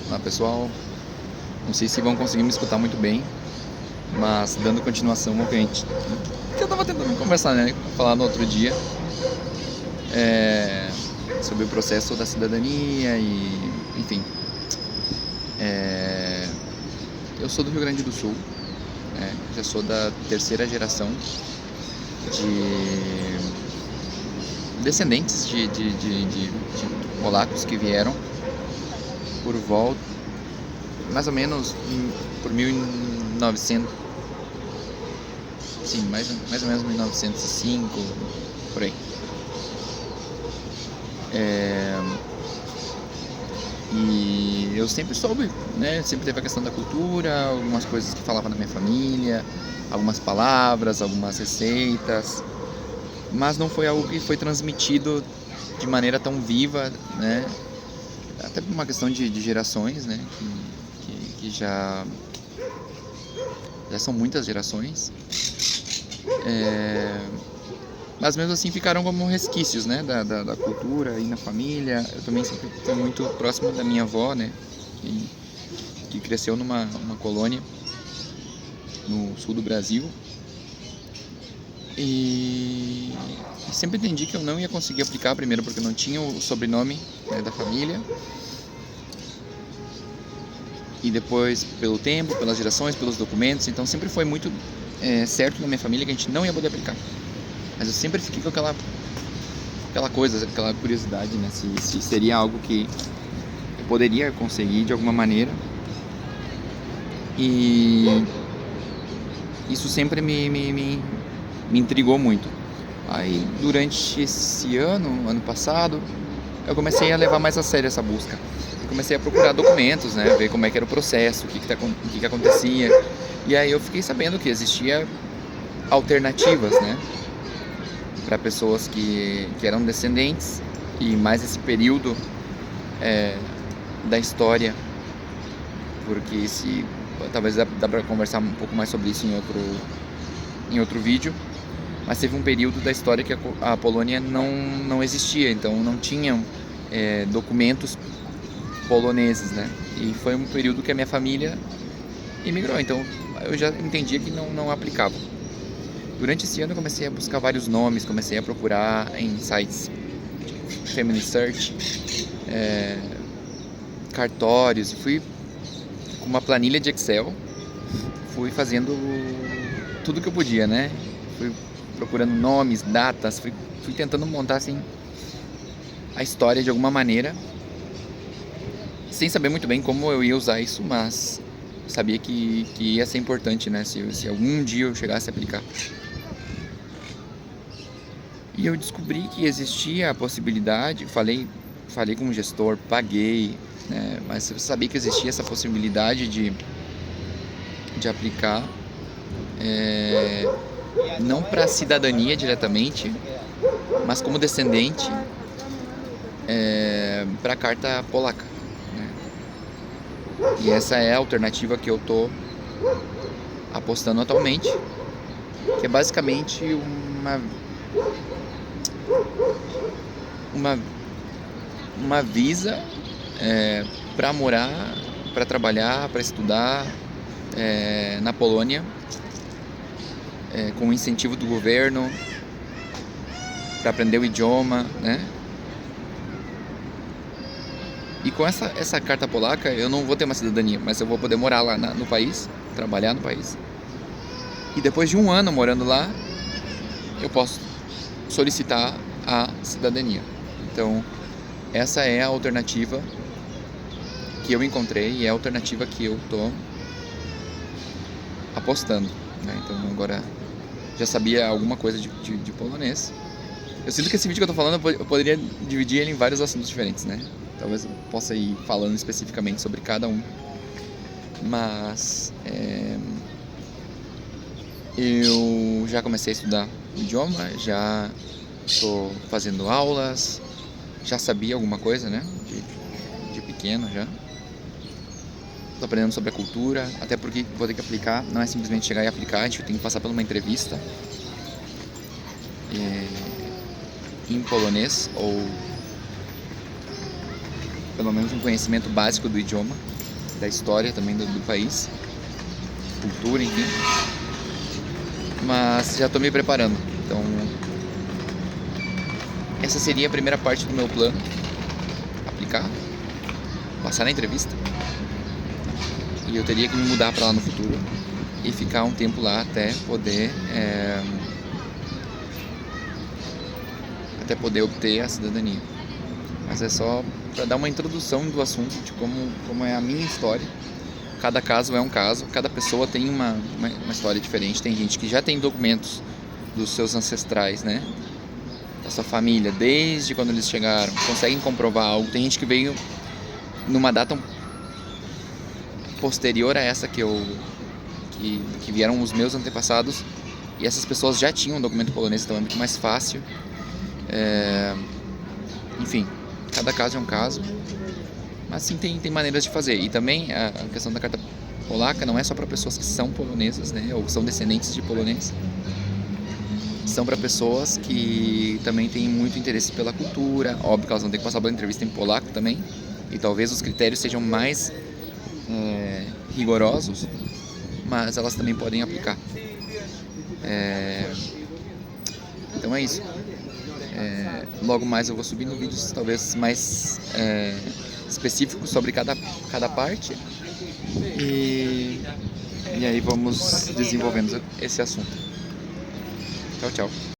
Olá pessoal, não sei se vão conseguir me escutar muito bem, mas dando continuação ao que eu tava tentando conversar, né? Falar no outro dia, é, sobre o processo da cidadania e, enfim, é, eu sou do Rio Grande do Sul, né? Já sou da terceira geração de descendentes de polacos que vieram por volta, mais ou menos por 1900. Sim, mais ou menos 1905, por aí. É, e eu sempre soube, né? Sempre teve a questão da cultura, algumas coisas que falava na minha família, algumas palavras, algumas receitas, mas não foi algo que foi transmitido de maneira tão viva, né? Até por uma questão de gerações, né? Que já são muitas gerações. É, mas mesmo assim ficaram como resquícios, né, da cultura e na família. Eu também sempre fui muito próximo da minha avó, né, que cresceu numa colônia no sul do Brasil. E sempre entendi que eu não ia conseguir aplicar, primeiro porque eu não tinha o sobrenome, né, da família, e depois pelo tempo, pelas gerações, pelos documentos. Então sempre foi muito certo na minha família que a gente não ia poder aplicar. Mas eu sempre fiquei com aquela coisa, aquela curiosidade, né? Se seria algo que eu poderia conseguir de alguma maneira. E isso sempre me intrigou muito. Aí, durante esse ano passado, eu comecei a levar mais a sério essa busca. Eu comecei a procurar documentos, né? Ver como é que era o processo, o que acontecia. E aí eu fiquei sabendo que existia alternativas, né? Para pessoas que eram descendentes, e mais esse período da história, porque se talvez dá para conversar um pouco mais sobre isso em outro vídeo, mas teve um período da história que a Polônia não existia, então não tinham documentos poloneses, né? E foi um período que a minha família imigrou, então eu já entendia que não aplicava. Durante esse ano eu comecei a buscar vários nomes, comecei a procurar em sites Family Search, cartórios, e fui com uma planilha de Excel, fui fazendo tudo que eu podia, né? Fui procurando nomes, datas, fui tentando montar assim a história de alguma maneira, sem saber muito bem como eu ia usar isso, mas sabia que ia ser importante, né? Se algum dia eu chegasse a aplicar. E eu descobri que existia a possibilidade, falei com o gestor, paguei, né? Mas eu sabia que existia essa possibilidade de aplicar, não para a cidadania diretamente, mas como descendente, para a carta polaca, né? E essa é a alternativa que eu tô apostando atualmente, que é basicamente uma uma visa para morar, para trabalhar, para estudar na Polônia, com incentivo do governo, para aprender o idioma, né? E com essa carta polaca eu não vou ter uma cidadania, mas eu vou poder morar lá no país, trabalhar no país. E depois de um ano morando lá, eu posso solicitar a cidadania. Então, essa é a alternativa que eu encontrei e é a alternativa que eu tô apostando, né? Então agora já sabia alguma coisa de polonês. Eu sinto que esse vídeo que eu tô falando eu poderia dividir ele em vários assuntos diferentes, né? Talvez eu possa ir falando especificamente sobre cada um. Mas eu já comecei a estudar o idioma, já tô fazendo aulas, já sabia alguma coisa, né? De pequeno já. Tô aprendendo sobre a cultura, até porque vou ter que aplicar, não é simplesmente chegar e aplicar, a gente tem que passar por uma entrevista em polonês, ou pelo menos um conhecimento básico do idioma, da história também do país, cultura, enfim. Mas já estou me preparando. Então, essa seria a primeira parte do meu plano. Aplicar, passar na entrevista. E eu teria que me mudar para lá no futuro e ficar um tempo lá até poder obter a cidadania. Mas é só para dar uma introdução do assunto de como é a minha história. Cada caso é um caso, cada pessoa tem uma história diferente. Tem gente que já tem documentos dos seus ancestrais, né? Da sua família, desde quando eles chegaram, conseguem comprovar algo. Tem gente que veio numa data posterior a essa que vieram os meus antepassados, e essas pessoas já tinham um documento polonês, então é muito mais fácil. Enfim, cada caso é um caso, mas sim tem maneiras de fazer. E também a questão da carta polaca não é só para pessoas que são polonesas, né, ou são descendentes de polonês. São para pessoas que também têm muito interesse pela cultura. Óbvio que elas vão ter que passar pela entrevista em polaco também, e talvez os critérios sejam mais rigorosos, mas elas também podem aplicar. Então é isso. Logo mais eu vou subindo vídeos talvez mais específicos sobre cada parte, e aí vamos desenvolvendo esse assunto. Tchau, tchau.